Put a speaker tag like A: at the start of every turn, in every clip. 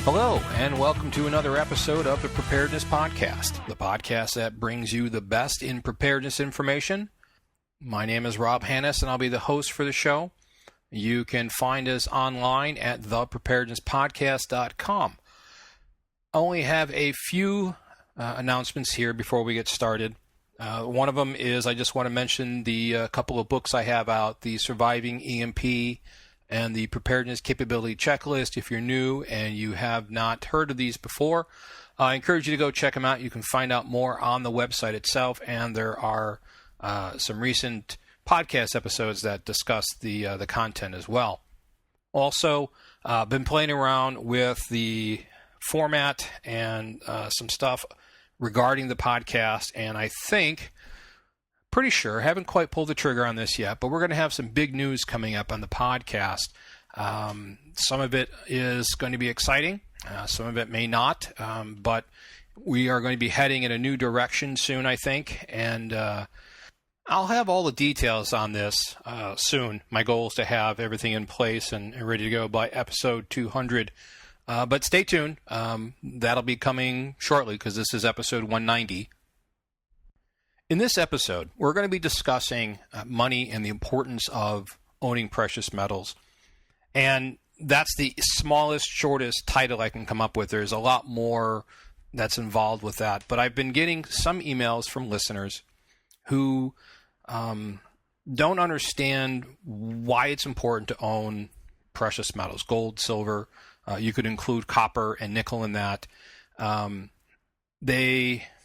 A: Hello, and welcome to another episode of the Preparedness Podcast, the podcast that brings you the best in preparedness information. My name is Rob Hannes, and I'll be the host for the show. You can find us online at thepreparednesspodcast.com. I only have a few announcements here before we get started. One of them is I just want to mention the couple of books I have out, the Surviving EMP and the Preparedness Capability Checklist. If you're new and you have not heard of these before, I encourage you to go check them out. You can find out more on the website itself, and there are some recent podcast episodes that discuss the content as well. Also, been playing around with the format and some stuff regarding the podcast, and I think, pretty sure, haven't quite pulled the trigger on this yet, but we're going to have some big news coming up on the podcast. Some of it is going to be exciting. Some of it may not, but we are going to be heading in a new direction soon, I think, and I'll have all the details on this soon. My goal is to have everything in place and ready to go by episode 200. But stay tuned. That'll be coming shortly because this is episode 190. In this episode, we're going to be discussing money and the importance of owning precious metals. And that's the smallest, shortest title I can come up with. There's a lot more that's involved with that. But I've been getting some emails from listeners who don't understand why it's important to own precious metals, gold, silver. You could include copper and nickel in that.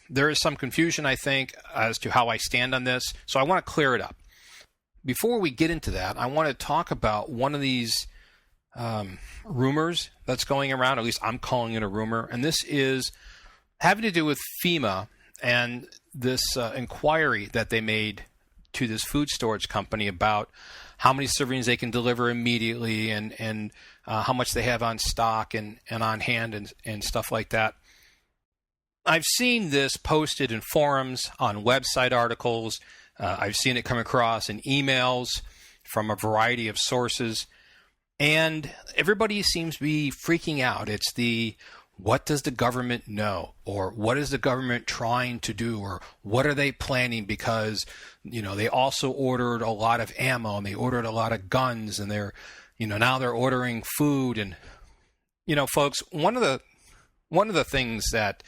A: There is some confusion, I think, as to how I stand on this, so I want to clear it up. Before we get into that, I want to talk about one of these rumors that's going around, at least I'm calling it a rumor, and this is having to do with FEMA and this inquiry that they made to this food storage company about how many servings they can deliver immediately and how much they have on stock and on hand and stuff like that. I've seen this posted in forums, on website articles. I've seen it come across in emails from a variety of sources. And everybody seems to be freaking out. It's the, what does the government know? Or what is the government trying to do? Or what are they planning? Because, they also ordered a lot of ammo and they ordered a lot of guns and they're, now they're ordering food. And, folks, one of the things that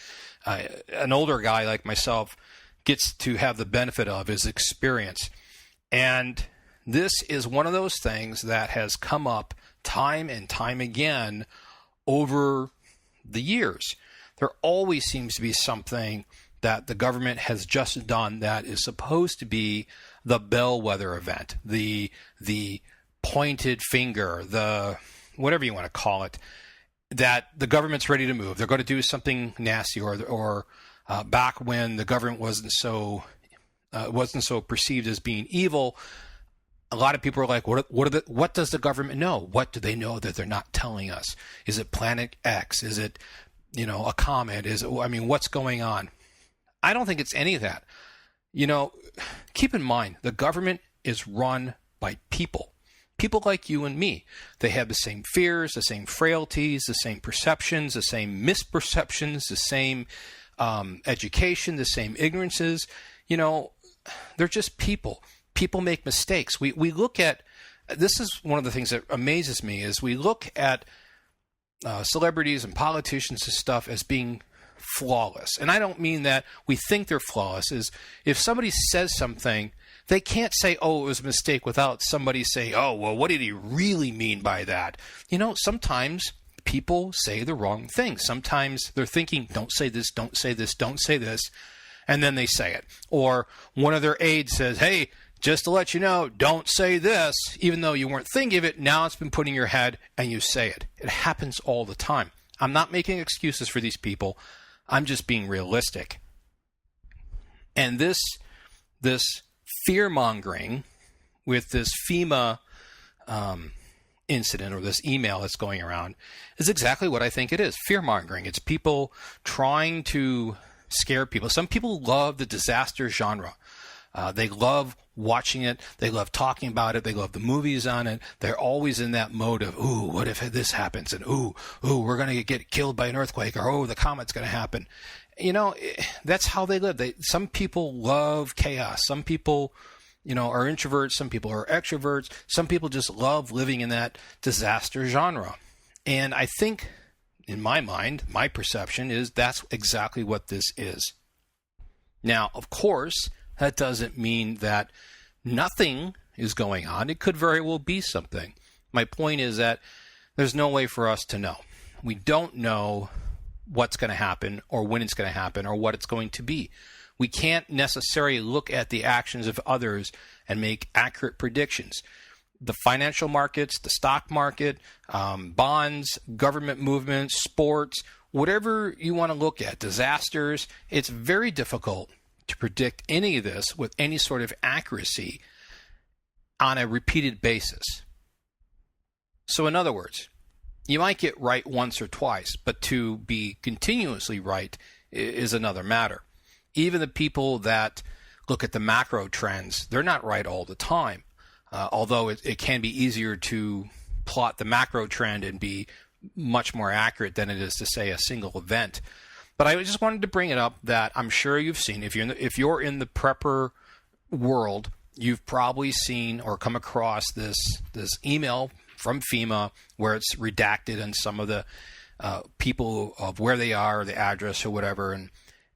A: an older guy like myself gets to have the benefit of is experience. And this is one of those things that has come up time and time again over the years. There always seems to be something that the government has just done that is supposed to be the bellwether event, the pointed finger, the whatever you want to call it, that the government's ready to move. They're going to do something nasty, or back when the government wasn't so perceived as being evil, a lot of people are like, what does the government know? What do they know that they're not telling us? Is it Planet X? Is it, a comet? What's going on? I don't think it's any of that. Keep in mind, the government is run by people. People like you and me. They have the same fears, the same frailties, the same perceptions, the same misperceptions, the same education, the same ignorances. They're just people. People make mistakes. We look at, this is one of the things that amazes me, is we look at celebrities and politicians and stuff as being flawless. And I don't mean that we think they're flawless. Is if somebody says something, they can't say, oh, it was a mistake, without somebody saying, oh, well, what did he really mean by that? Sometimes people say the wrong thing. Sometimes they're thinking, don't say this, don't say this, don't say this, and then they say it. Or one of their aides says, hey, just to let you know, don't say this, even though you weren't thinking of it, now it's been put in your head and you say it. It happens all the time. I'm not making excuses for these people. I'm just being realistic. And this fear-mongering with this FEMA incident, or this email that's going around, is exactly what I think it is. Fear-mongering. It's people trying to scare people. Some people love the disaster genre. They love watching it. They love talking about it. They love the movies on it. They're always in that mode of, ooh, what if this happens? And ooh, we're going to get killed by an earthquake, or oh, the comet's going to happen. That's how they live. Some people love chaos. Some people, are introverts. Some people are extroverts. Some people just love living in that disaster genre. And I think, in my mind, my perception is that's exactly what this is. Now, of course, that doesn't mean that nothing is going on. It could very well be something. My point is that there's no way for us to know. We don't know what's going to happen or when it's going to happen or what it's going to be. We can't necessarily look at the actions of others and make accurate predictions. The financial markets, the stock market, bonds, government movements, sports, whatever you want to look at, disasters, it's very difficult to predict any of this with any sort of accuracy on a repeated basis. So in other words, you might get right once or twice, but to be continuously right is another matter. Even the people that look at the macro trends, they're not right all the time, although it can be easier to plot the macro trend and be much more accurate than it is to say a single event. But I just wanted to bring it up that I'm sure you've seen, if you're in the prepper world, you've probably seen or come across this email from FEMA where it's redacted and some of the people of where they are, the address or whatever. And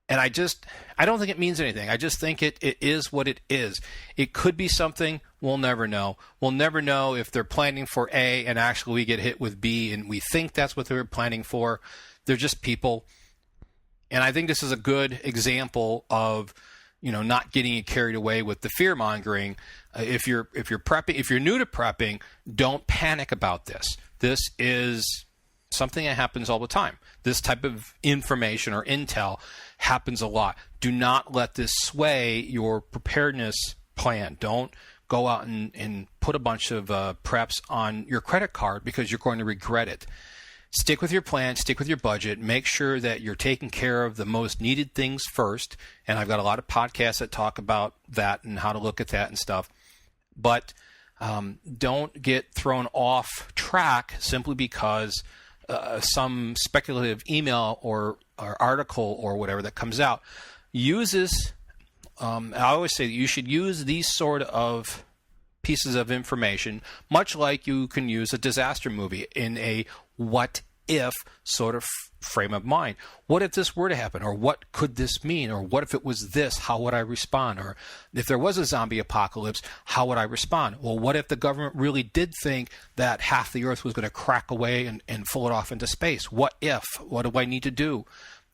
A: I don't think it means anything. I just think it is what it is. It could be something. We'll never know. We'll never know if they're planning for A and actually we get hit with B and we think that's what they were planning for. They're just people. And I think this is a good example of, not getting carried away with the fear mongering. If you're prepping, if you're new to prepping, don't panic about this. This is something that happens all the time. This type of information or intel happens a lot. Do not let this sway your preparedness plan. Don't go out and put a bunch of preps on your credit card because you're going to regret it. Stick with your plan, stick with your budget, make sure that you're taking care of the most needed things first. And I've got a lot of podcasts that talk about that and how to look at that and stuff. But don't get thrown off track simply because some speculative email or article or whatever that comes out uses, I always say that you should use these sort of pieces of information, much like you can use a disaster movie in a what if sort of frame of mind. What if this were to happen? Or what could this mean? Or what if it was this? How would I respond? Or if there was a zombie apocalypse, how would I respond? Well, what if the government really did think that half the earth was going to crack away and float off into space? What if? What do I need to do?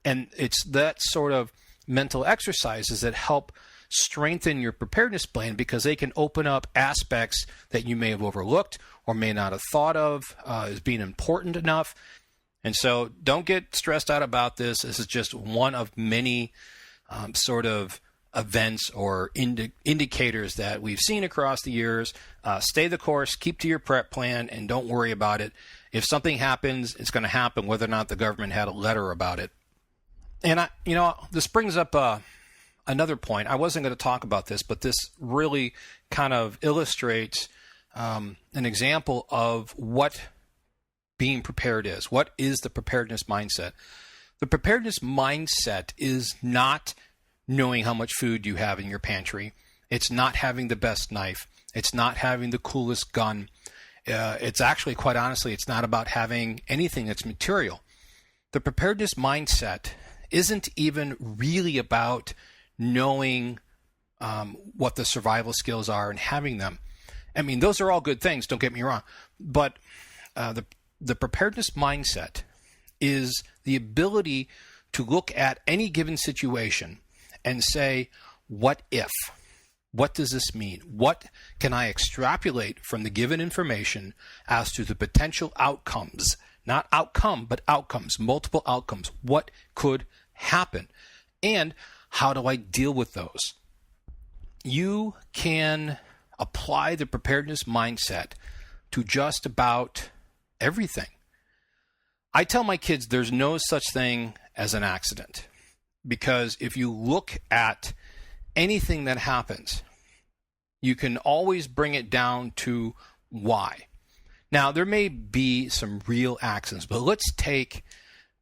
A: And it's that sort of mental exercises that help strengthen your preparedness plan because they can open up aspects that you may have overlooked or may not have thought of as being important enough. And so don't get stressed out about this. This is just one of many sort of events or indicators that we've seen across the years. Stay the course, keep to your prep plan, and don't worry about it. If something happens, it's going to happen whether or not the government had a letter about it. And this brings up another point. I wasn't going to talk about this, but this really kind of illustrates an example of what being prepared is. What is the preparedness mindset? The preparedness mindset is not knowing how much food you have in your pantry. It's not having the best knife. It's not having the coolest gun. It's actually, quite honestly, it's not about having anything that's material. The preparedness mindset isn't even really about knowing what the survival skills are and having them. I mean, those are all good things, don't get me wrong. But the preparedness mindset is the ability to look at any given situation and say, what if? What does this mean? What can I extrapolate from the given information as to the potential outcomes? Not outcome, but outcomes, multiple outcomes. What could happen? And how do I deal with those? You can apply the preparedness mindset to just about everything. I tell my kids there's no such thing as an accident, because if you look at anything that happens, you can always bring it down to why. Now, there may be some real accidents, but let's take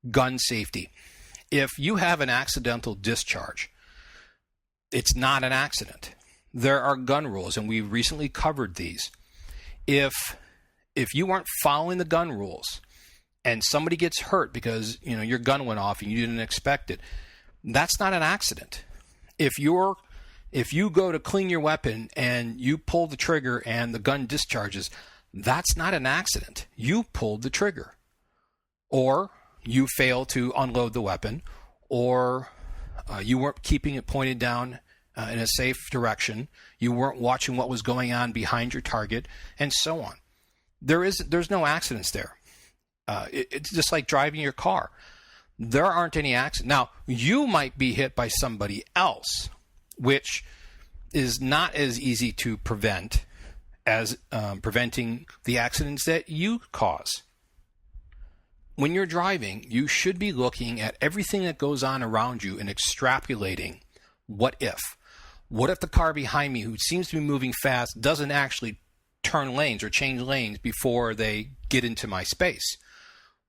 A: gun safety. If you have an accidental discharge, it's not an accident. There are gun rules, and we recently covered these. If you aren't following the gun rules and somebody gets hurt because your gun went off and you didn't expect it, that's not an accident. If you go to clean your weapon and you pull the trigger and the gun discharges, that's not an accident. You pulled the trigger. Or you fail to unload the weapon, or you weren't keeping it pointed down in a safe direction. You weren't watching what was going on behind your target, and so on. There's no accidents there. It's just like driving your car. There aren't any accidents. Now, you might be hit by somebody else, which is not as easy to prevent as preventing the accidents that you cause. When you're driving, you should be looking at everything that goes on around you and extrapolating what if. What if the car behind me, who seems to be moving fast, doesn't actually turn lanes or change lanes before they get into my space?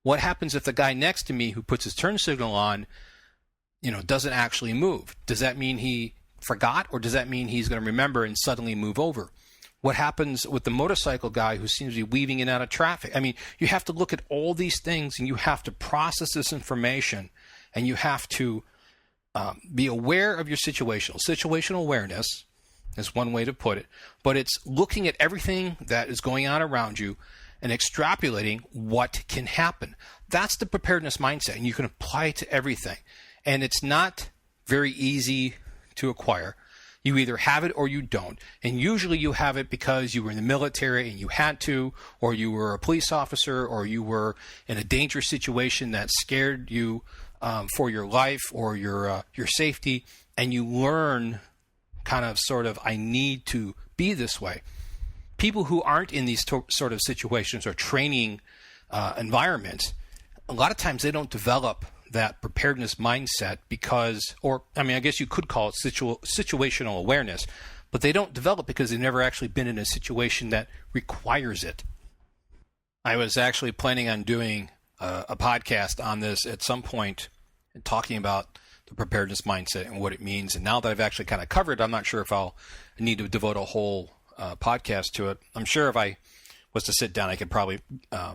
A: What happens if the guy next to me who puts his turn signal on, doesn't actually move? Does that mean he forgot, or does that mean he's going to remember and suddenly move over? What happens with the motorcycle guy who seems to be weaving in and out of traffic? I mean, you have to look at all these things, and you have to process this information, and you have to be aware of your situational awareness is one way to put it, but it's looking at everything that is going on around you and extrapolating what can happen. That's the preparedness mindset, and you can apply it to everything. And it's not very easy to acquire. You either have it or you don't. And usually you have it because you were in the military and you had to, or you were a police officer, or you were in a dangerous situation that scared you for your life or your safety, and you learn I need to be this way. People who aren't in these sort of situations or training environments, a lot of times they don't develop that preparedness mindset I guess you could call it situational awareness, but they don't develop because they've never actually been in a situation that requires it. I was actually planning on doing a podcast on this at some point, talking about the preparedness mindset and what it means. And now that I've actually kind of covered it, I'm not sure if I'll need to devote a whole podcast to it. I'm sure if I was to sit down, I could probably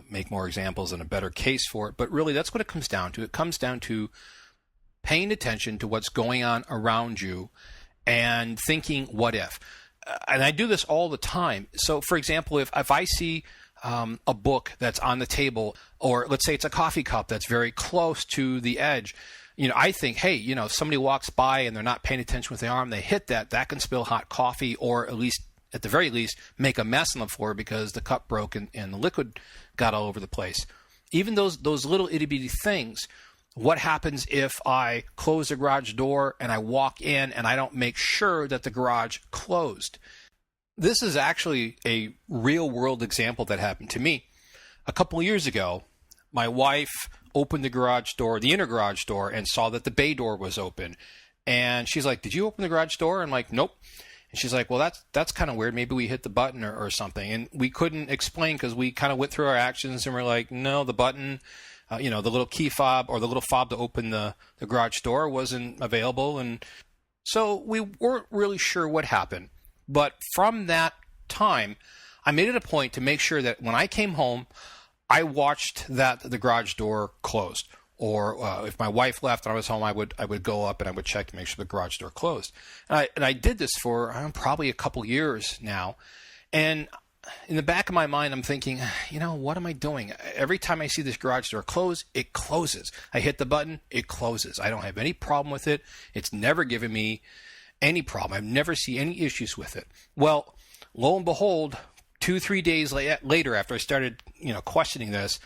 A: make more examples and a better case for it. But really, that's what it comes down to. It comes down to paying attention to what's going on around you and thinking, what if? And I do this all the time. So, for example, if I see a book that's on the table, or let's say it's a coffee cup that's very close to the edge, I think, hey, if somebody walks by and they're not paying attention with their arm, they hit that can spill hot coffee, or at the very least, make a mess on the floor because the cup broke and the liquid got all over the place. Even those little itty-bitty things. What happens if I close the garage door and I walk in and I don't make sure that the garage closed? This is actually a real-world example that happened to me. A couple of years ago, my wife opened the inner garage door, and saw that the bay door was open. And she's like, "Did you open the garage door?" I'm like, "Nope." And she's like, "Well, that's kind of weird. Maybe we hit the button or something." And we couldn't explain because we kind of went through our actions and we're like, "No, the button, the little key fob or the little fob to open the garage door wasn't available." And so we weren't really sure what happened. But from that time, I made it a point to make sure that when I came home, I watched that the garage door closed. Or if my wife left and I was home, I would go up and I would check to make sure the garage door closed. And I did this for probably a couple years now. And in the back of my mind, I'm thinking, what am I doing? Every time I see this garage door close, it closes. I hit the button, it closes. I don't have any problem with it. It's never given me any problem. I've never seen any issues with it. Well, lo and behold, 2-3 days later, after I started, questioning this,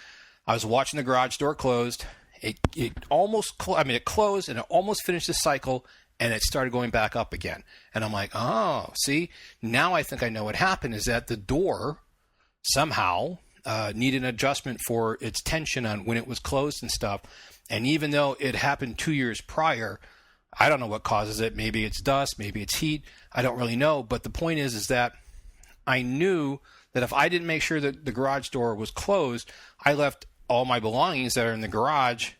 A: I was watching the garage door closed. It almost it closed and it almost finished the cycle, and it started going back up again. And I'm like, oh, see, now I think I know what happened, is that the door somehow needed an adjustment for its tension on when it was closed and stuff. And even though it happened 2 years prior, I don't know what causes it. Maybe it's dust, maybe it's heat. I don't really know. But the point is that I knew that if I didn't make sure that the garage door was closed, I left all my belongings that are in the garage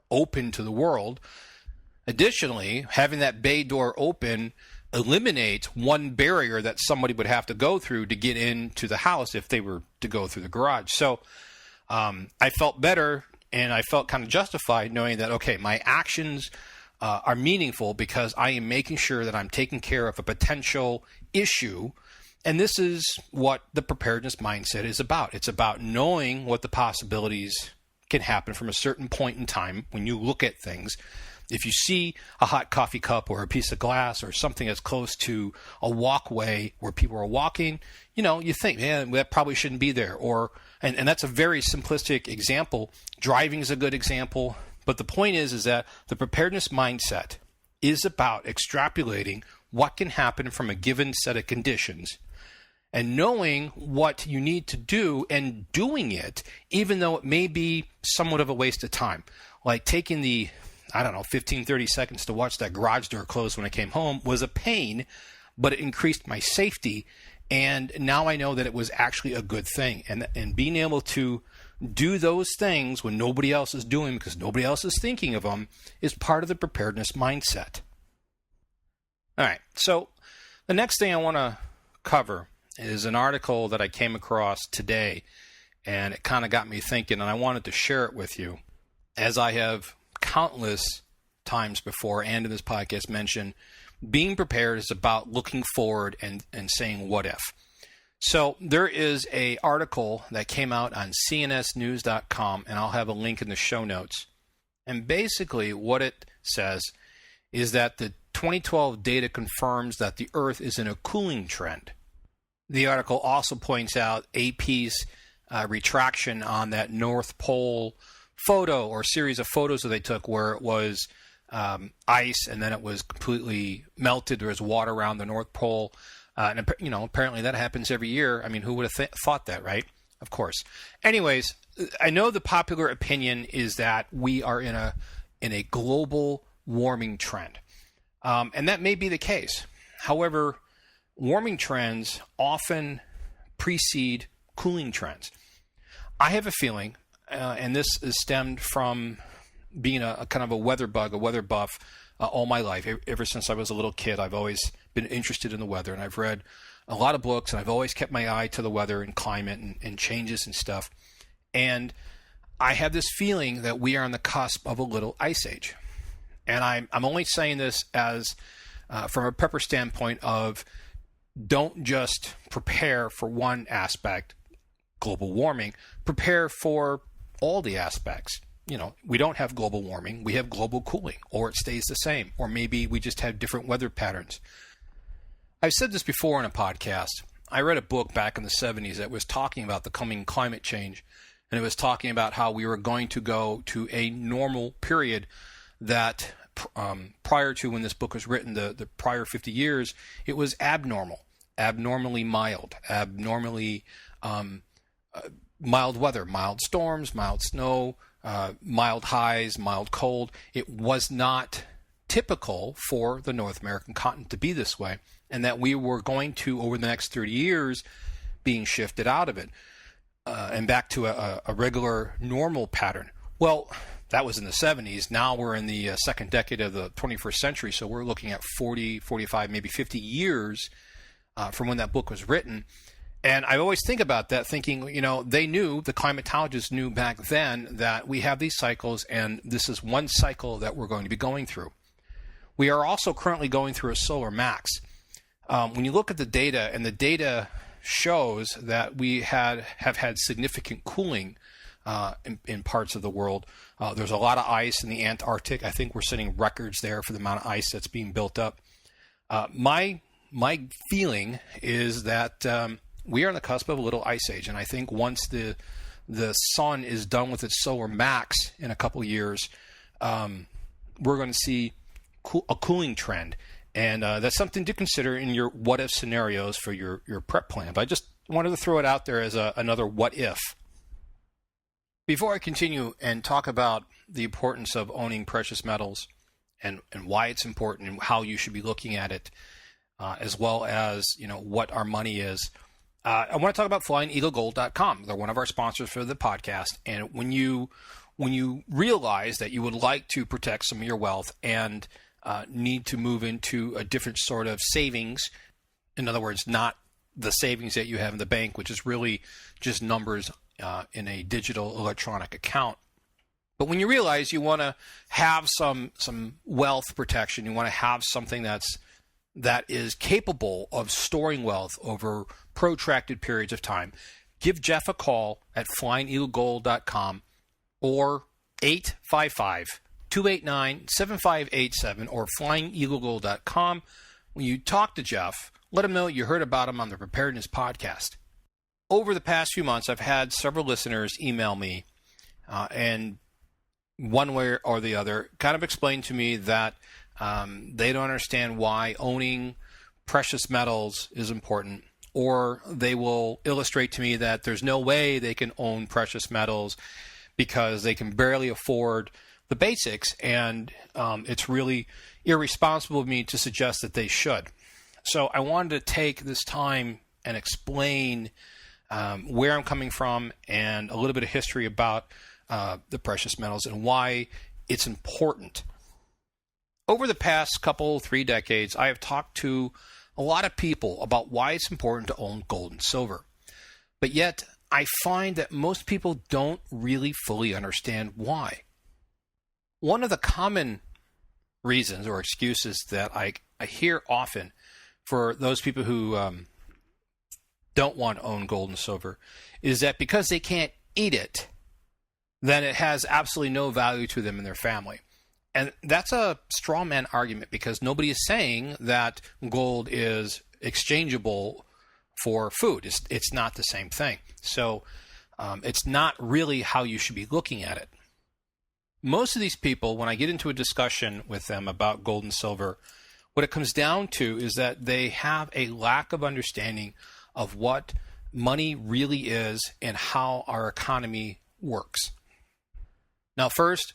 A: open to the world. Additionally, having that bay door open eliminates one barrier that somebody would have to go through to get into the house if they were to go through the garage. So I felt better, and I felt kind of justified knowing that, okay, my actions are meaningful because I am making sure that I'm taking care of a potential issue. And this is what the preparedness mindset is about. It's about knowing what the possibilities can happen from a certain point in time when you look at things. If you see a hot coffee cup or a piece of glass or something that's close to a walkway where people are walking, you think, man, that probably shouldn't be there. And that's a very simplistic example. Driving is a good example. But the point is that the preparedness mindset is about extrapolating what can happen from a given set of conditions and knowing what you need to do and doing it, even though it may be somewhat of a waste of time. Like taking the 15, 30 seconds to watch that garage door close when I came home was a pain, but it increased my safety. And now I know that it was actually a good thing. And being able to do those things when nobody else is doing because nobody else is thinking of them is part of the preparedness mindset. All right. So the next thing I want to cover is an article that I came across today, and it kind of got me thinking, and I wanted to share it with you. As I have countless times before and in this podcast mentioned, being prepared is about looking forward and saying what if. So there is an article that came out on cnsnews.com, and I'll have a link in the show notes. And basically what it says is that the 2012 data confirms that the Earth is in a cooling trend. The article also points out AP's retraction on that North Pole photo or series of photos that they took where it was ice and then it was completely melted. There was water around the North Pole. And apparently that happens every year. I mean, who would have thought that, right? Of course. Anyways, I know the popular opinion is that we are in a global warming trend. And that may be the case. However, warming trends often precede cooling trends. I have a feeling, and this is stemmed from being a kind of a weather bug, a weather buff all my life. Ever since I was a little kid, I've always been interested in the weather, and I've read a lot of books, and I've always kept my eye to the weather and climate and changes and stuff. And I have this feeling that we are on the cusp of a little ice age. And I'm only saying this as from a prepper standpoint of don't just prepare for one aspect, global warming, prepare for all the aspects. We don't have global warming, we have global cooling, or it stays the same, or maybe we just have different weather patterns. I've said this before in a podcast. I read a book back in the 70s that was talking about the coming climate change, and it was talking about how we were going to go to a normal period that prior to when this book was written, the prior 50 years, it was abnormally mild, abnormally mild weather, mild storms, mild snow, mild highs, mild cold. It was not typical for the North American continent to be this way, and that we were going to, over the next 30 years, being shifted out of it and back to a regular normal pattern. Well, that was in the 70s. Now we're in the second decade of the 21st century, so we're looking at 40, 45, maybe 50 years from when that book was written. And I always think about that, thinking, they knew, the climatologists knew back then that we have these cycles, and this is one cycle that we're going to be going through. We are also currently going through a solar max. When you look at the data, and the data shows that we have had significant cooling in parts of the world. There's a lot of ice in the Antarctic. I think we're setting records there for the amount of ice that's being built up. My feeling is that we are on the cusp of a little ice age, and I think once the sun is done with its solar max in a couple of years, we're going to see a cooling trend, and that's something to consider in your what-if scenarios for your prep plan. But I just wanted to throw it out there as another what-if. Before I continue and talk about the importance of owning precious metals, and why it's important and how you should be looking at it, as well as what our money is. I want to talk about FlyingEagleGold.com. They're one of our sponsors for the podcast. And when you realize that you would like to protect some of your wealth and need to move into a different sort of savings, in other words, not the savings that you have in the bank, which is really just numbers in a digital electronic account. But when you realize you want to have some wealth protection, you want to have something that is capable of storing wealth over protracted periods of time, give Jeff a call at FlyingEagleGold.com or 855-289-7587 or FlyingEagleGold.com. When you talk to Jeff, let him know you heard about him on the Preparedness podcast. Over the past few months, I've had several listeners email me and one way or the other kind of explain to me that they don't understand why owning precious metals is important, or they will illustrate to me that there's no way they can own precious metals because they can barely afford the basics, and it's really irresponsible of me to suggest that they should. So I wanted to take this time and explain where I'm coming from and a little bit of history about the precious metals and why it's important. Over the past 3 decades, I have talked to a lot of people about why it's important to own gold and silver. But yet, I find that most people don't really fully understand why. One of the common reasons or excuses that I hear often for those people who don't want to own gold and silver is that because they can't eat it, then it has absolutely no value to them and their family. And that's a straw man argument because nobody is saying that gold is exchangeable for food. It's not the same thing. So it's not really how you should be looking at it. Most of these people, when I get into a discussion with them about gold and silver, what it comes down to is that they have a lack of understanding of what money really is and how our economy works. Now, first,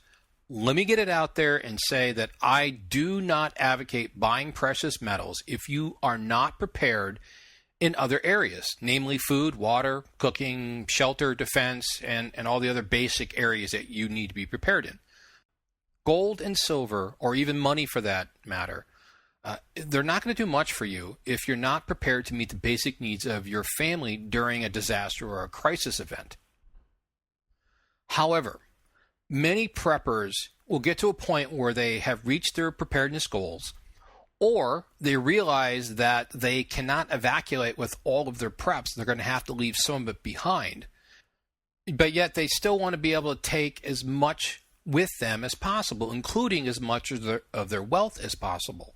A: let me get it out there and say that I do not advocate buying precious metals if you are not prepared in other areas, namely food, water, cooking, shelter, defense, and all the other basic areas that you need to be prepared in. Gold and silver, or even money for that matter, they're not going to do much for you if you're not prepared to meet the basic needs of your family during a disaster or a crisis event. However, many preppers will get to a point where they have reached their preparedness goals, or they realize that they cannot evacuate with all of their preps. They're going to have to leave some of it behind. But yet they still want to be able to take as much with them as possible, including as much of their wealth as possible.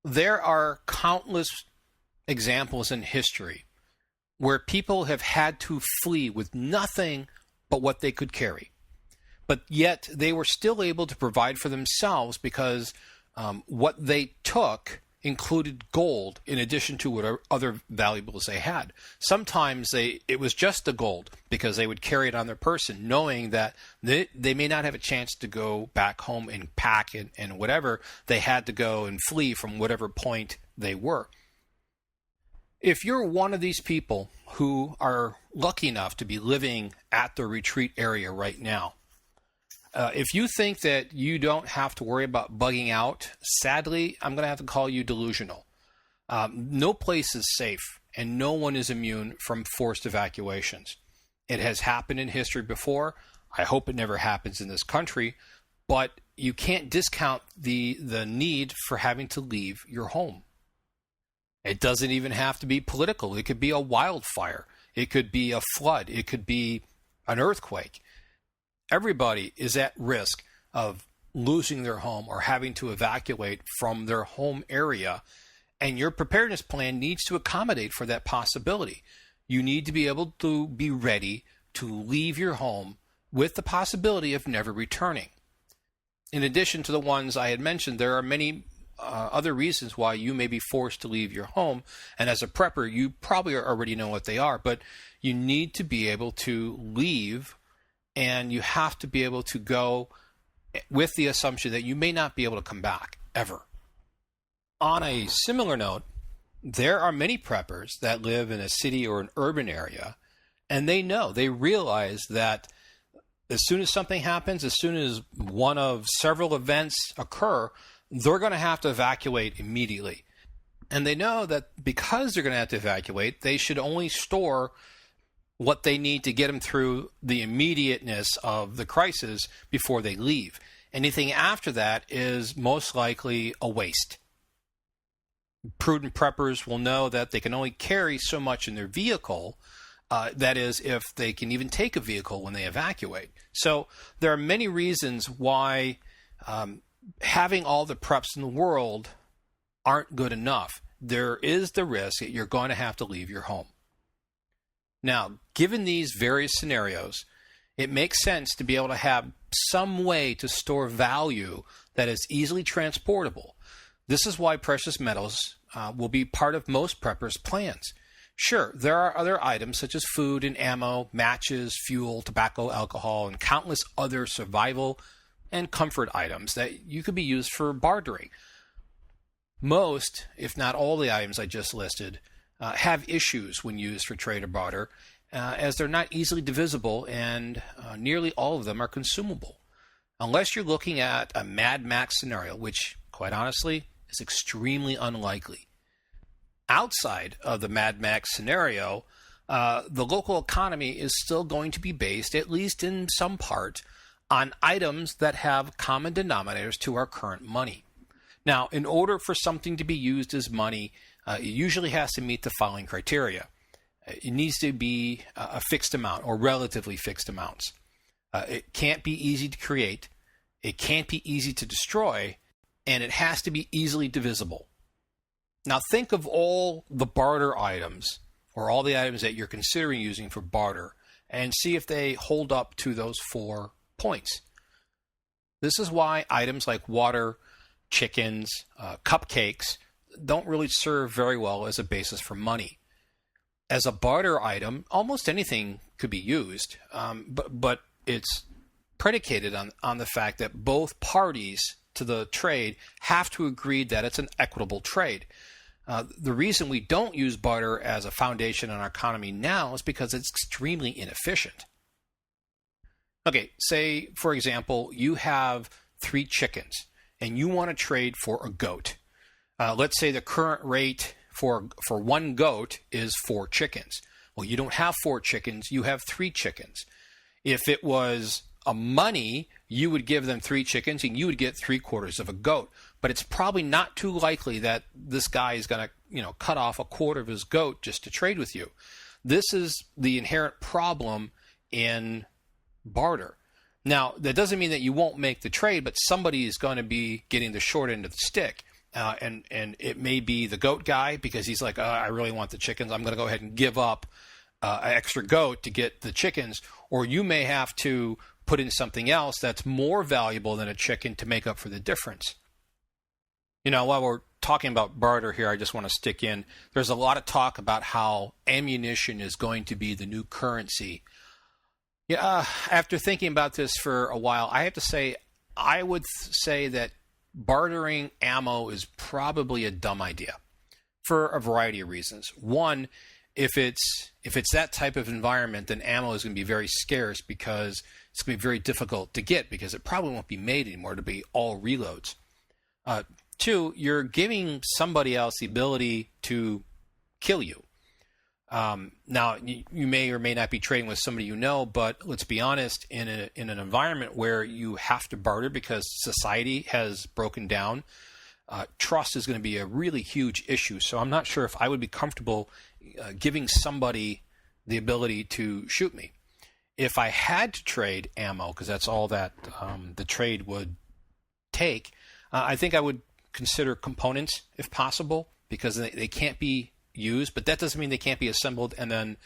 A: There are countless examples in history where people have had to flee with nothing but what they could carry. But yet they were still able to provide for themselves because what they took included gold in addition to what other valuables they had. Sometimes it was just the gold because they would carry it on their person, knowing that they may not have a chance to go back home and pack and whatever. They had to go and flee from whatever point they were. If you're one of these people who are lucky enough to be living at the retreat area right now, if you think that you don't have to worry about bugging out, sadly, I'm going to have to call you delusional. No place is safe, and no one is immune from forced evacuations. It has happened in history before. I hope it never happens in this country, but you can't discount the need for having to leave your home. It doesn't even have to be political. It could be a wildfire. It could be a flood. It could be an earthquake. Everybody is at risk of losing their home or having to evacuate from their home area, and your preparedness plan needs to accommodate for that possibility. You need to be able to be ready to leave your home with the possibility of never returning. In addition to the ones I had mentioned, there are many other reasons why you may be forced to leave your home, and as a prepper, you probably already know what they are, but you need to be able to leave. And you have to be able to go with the assumption that you may not be able to come back ever. On a similar note, there are many preppers that live in a city or an urban area, and they realize that as soon as something happens, as soon as one of several events occur, they're going to have to evacuate immediately. And they know that because they're going to have to evacuate, they should only store what they need to get them through the immediateness of the crisis before they leave. Anything after that is most likely a waste. Prudent preppers will know that they can only carry so much in their vehicle, that is, if they can even take a vehicle when they evacuate. So there are many reasons why having all the preps in the world aren't good enough. There is the risk that you're going to have to leave your home. Now, given these various scenarios, it makes sense to be able to have some way to store value that is easily transportable. This is why precious metals will be part of most preppers' plans. Sure, there are other items such as food and ammo, matches, fuel, tobacco, alcohol, and countless other survival and comfort items that you could be used for bartering. Most, if not all the items I just listed, have issues when used for trade or barter, as they're not easily divisible and nearly all of them are consumable. Unless you're looking at a Mad Max scenario, which, quite honestly, is extremely unlikely. Outside of the Mad Max scenario, the local economy is still going to be based, at least in some part, on items that have common denominators to our current money. Now, in order for something to be used as money, it usually has to meet the following criteria. It needs to be a fixed amount or relatively fixed amounts. It can't be easy to create, it can't be easy to destroy, and it has to be easily divisible. Now think of all the barter items or all the items that you're considering using for barter and see if they hold up to those 4 points. This is why items like water, chickens, cupcakes don't really serve very well as a basis for money. As a barter item, almost anything could be used, but it's predicated on the fact that both parties to the trade have to agree that it's an equitable trade. The reason we don't use barter as a foundation in our economy now is because it's extremely inefficient. Okay, say, for example, you have 3 chickens and you want to trade for a goat. Let's say the current rate for 1 goat is 4 chickens. Well, you don't have 4 chickens, you have 3 chickens. If it was a money, you would give them 3 chickens and you would get 3/4 of a goat. But it's probably not too likely that this guy is going to, cut off 1/4 of his goat just to trade with you. This is the inherent problem in barter. Now, that doesn't mean that you won't make the trade, but somebody is going to be getting the short end of the stick. And it may be the goat guy because he's like, I really want the chickens. I'm going to go ahead and give up an extra goat to get the chickens. Or you may have to put in something else that's more valuable than a chicken to make up for the difference. While we're talking about barter here, I just want to stick in. There's a lot of talk about how ammunition is going to be the new currency. Yeah, after thinking about this for a while, I have to say, I would say that bartering ammo is probably a dumb idea for a variety of reasons. One, if it's that type of environment, then ammo is going to be very scarce because it's going to be very difficult to get because it probably won't be made anymore to be all reloads. 2, you're giving somebody else the ability to kill you. Now, you may or may not be trading with somebody you know, but let's be honest, in an environment where you have to barter because society has broken down, trust is going to be a really huge issue. So I'm not sure if I would be comfortable giving somebody the ability to shoot me. If I had to trade ammo, because that's all that the trade would take, I think I would consider components if possible, because they can't be used, but that doesn't mean they can't be assembled and then,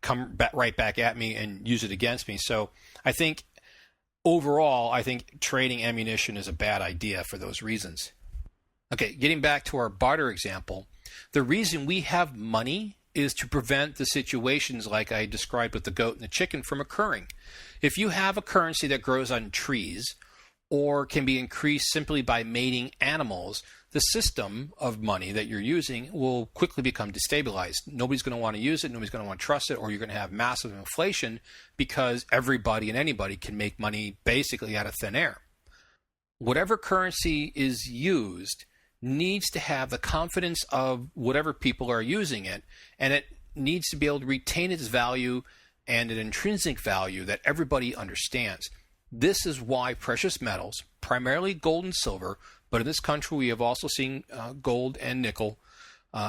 A: come right back at me and use it against me. So I think overall, trading ammunition is a bad idea for those reasons. Okay, getting back to our barter example, the reason we have money is to prevent the situations like I described with the goat and the chicken from occurring. If you have a currency that grows on trees or can be increased simply by mating animals, the system of money that you're using will quickly become destabilized. Nobody's going to want to use it. Nobody's going to want to trust it, or you're going to have massive inflation because everybody and anybody can make money basically out of thin air. Whatever currency is used needs to have the confidence of whatever people are using it, and it needs to be able to retain its value and an intrinsic value that everybody understands. This is why precious metals, primarily gold and silver, but in this country we have also seen gold and nickel.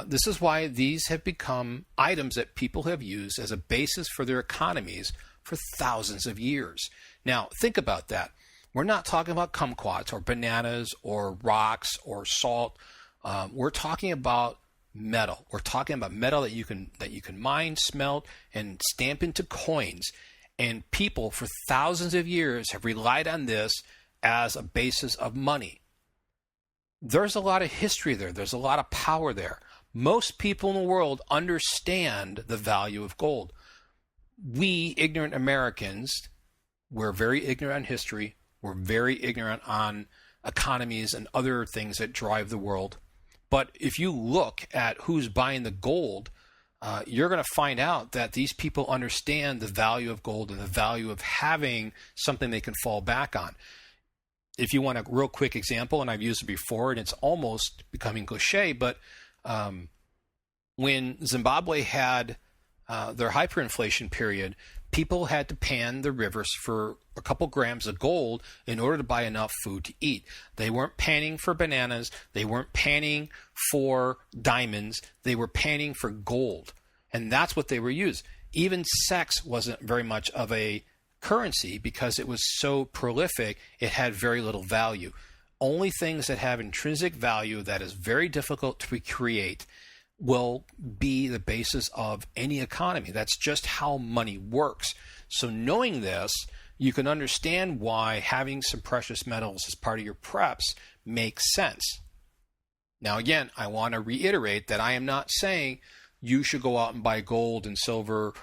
A: This is why these have become items that people have used as a basis for their economies for thousands of years. Now, think about that. We're not talking about kumquats or bananas or rocks or salt. We're talking about metal. We're talking about metal that you can mine, smelt, and stamp into coins. And people for thousands of years have relied on this as a basis of money. There's a lot of history there. There's a lot of power there. Most people in the world understand the value of gold. We, ignorant Americans, we're very ignorant on history. We're very ignorant on economies and other things that drive the world. But if you look at who's buying the gold, you're going to find out that these people understand the value of gold and the value of having something they can fall back on. If you want a real quick example, and I've used it before, and it's almost becoming cliche, but when Zimbabwe had their hyperinflation period, people had to pan the rivers for a couple grams of gold in order to buy enough food to eat. They weren't panning for bananas. They weren't panning for diamonds. They were panning for gold. And that's what they were used. Even sex wasn't very much of a currency because it was so prolific, it had very little value. Only things that have intrinsic value that is very difficult to recreate will be the basis of any economy. That's just how money works. So knowing this, you can understand why having some precious metals as part of your preps makes sense. Now, again, I want to reiterate that I am not saying you should go out and buy gold and silver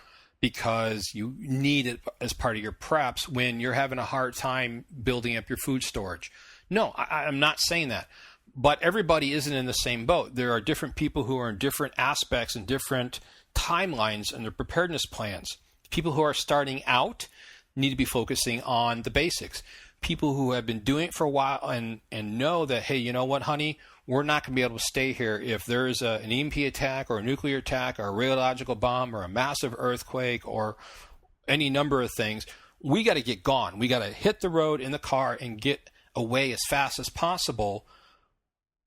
A: because you need it as part of your preps when you're having a hard time building up your food storage. No, I'm not saying that. But everybody isn't in the same boat. There are different people who are in different aspects and different timelines in their preparedness plans. People who are starting out need to be focusing on the basics. People who have been doing it for a while and know that, hey, you know what, honey, we're not going to be able to stay here. If there is an EMP attack or a nuclear attack or a radiological bomb or a massive earthquake or any number of things, we got to get gone. We got to hit the road in the car and get away as fast as possible.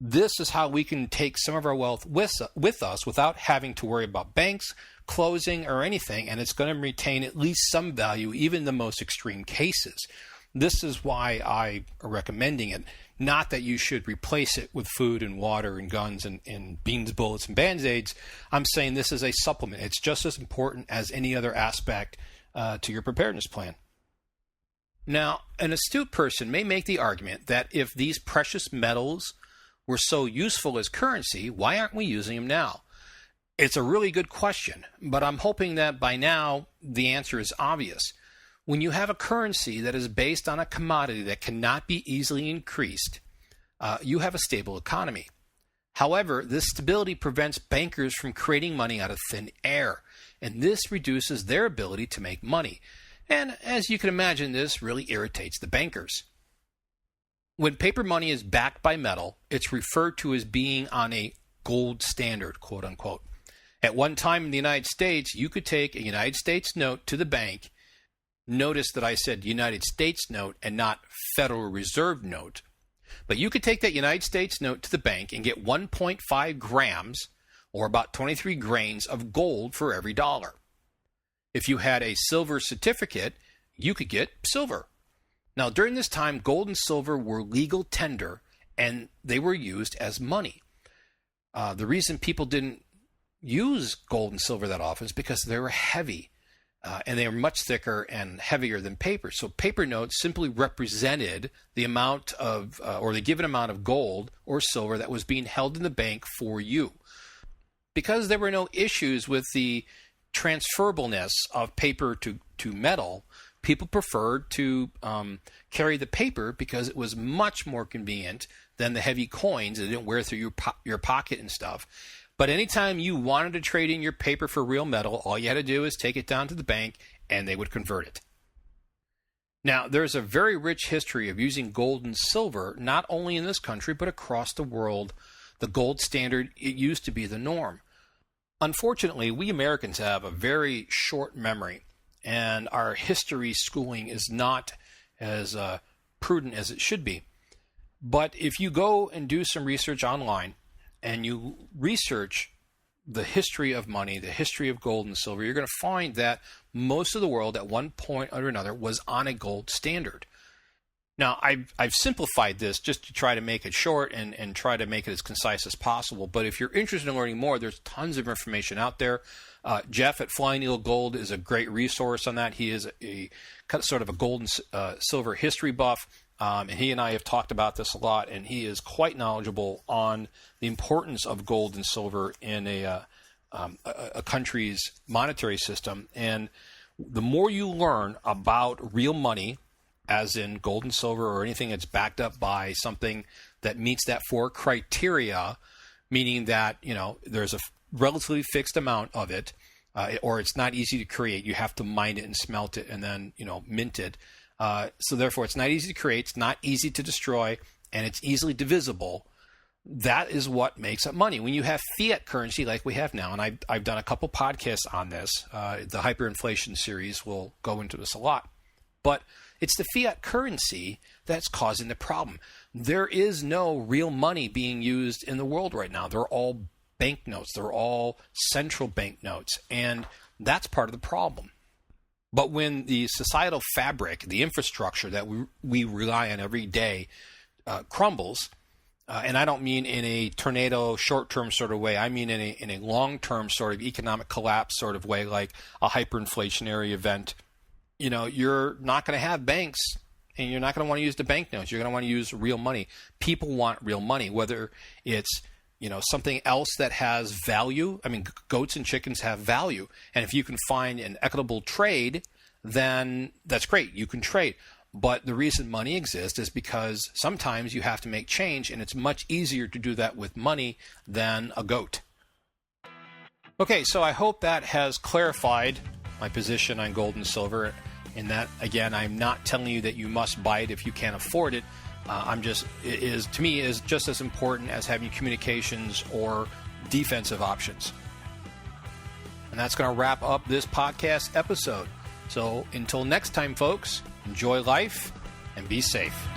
A: This is how we can take some of our wealth with us without having to worry about banks closing or anything, and it's going to retain at least some value, even in the most extreme cases. This is why I'm recommending it. Not that you should replace it with food and water and guns and beans, bullets, and Band-Aids. I'm saying this is a supplement. It's just as important as any other aspect to your preparedness plan. Now, an astute person may make the argument that if these precious metals were so useful as currency, why aren't we using them now? It's a really good question, but I'm hoping that by now the answer is obvious. When you have a currency that is based on a commodity that cannot be easily increased, you have a stable economy. However, this stability prevents bankers from creating money out of thin air, and this reduces their ability to make money. And as you can imagine, this really irritates the bankers. When paper money is backed by metal, it's referred to as being on a gold standard, quote unquote. At one time in the United States, you could take a United States note to the bank. Notice that I said United States note and not Federal Reserve note. But you could take that United States note to the bank and get 1.5 grams, or about 23 grains of gold for every dollar. If you had a silver certificate, you could get silver. Now, during this time, gold and silver were legal tender, and they were used as money. The reason people didn't use gold and silver that often is because they were heavy, and they were much thicker and heavier than paper. So paper notes simply represented the amount of, or the given amount of gold or silver that was being held in the bank for you. Because there were no issues with the transferableness of paper to metal, people preferred to carry the paper because it was much more convenient than the heavy coins. It didn't wear through your pocket and stuff. But anytime you wanted to trade in your paper for real metal, all you had to do is take it down to the bank and they would convert it. Now, there's a very rich history of using gold and silver, not only in this country, but across the world. The gold standard, it used to be the norm. Unfortunately, we Americans have a very short memory, and our history schooling is not as prudent as it should be. But if you go and do some research online, and you research the history of money, the history of gold and silver, you're going to find that most of the world at one point or another was on a gold standard. Now, I've simplified this just to try to make it short and try to make it as concise as possible. But if you're interested in learning more, there's tons of information out there. Jeff at Flying Eagle Gold is a great resource on that. He is a sort of a gold and silver history buff. And he and I have talked about this a lot, and he is quite knowledgeable on the importance of gold and silver in a country's monetary system. And the more you learn about real money, as in gold and silver or anything that's backed up by something that meets that 4 criteria, meaning that, there's a relatively fixed amount of it, or it's not easy to create. You have to mine it and smelt it and then, mint it. So therefore, it's not easy to create, it's not easy to destroy, and it's easily divisible. That is what makes up money. When you have fiat currency like we have now, and I've done a couple podcasts on this, the hyperinflation series will go into this a lot, but it's the fiat currency that's causing the problem. There is no real money being used in the world right now. They're all banknotes. They're all central banknotes, and that's part of the problem. But when the societal fabric, the infrastructure that we rely on every day crumbles, and I don't mean in a tornado short-term sort of way, I mean in a long-term sort of economic collapse sort of way, like a hyperinflationary event, you're not going to have banks, and you're not going to want to use the banknotes. You're going to want to use real money. People want real money, whether it's something else that has value. I mean, goats and chickens have value. And if you can find an equitable trade, then that's great. You can trade. But the reason money exists is because sometimes you have to make change, and it's much easier to do that with money than a goat. Okay, so I hope that has clarified my position on gold and silver. In that, again, I'm not telling you that you must buy it if you can't afford it. To me, is just as important as having communications or defensive options. And that's going to wrap up this podcast episode. So until next time, folks, enjoy life and be safe.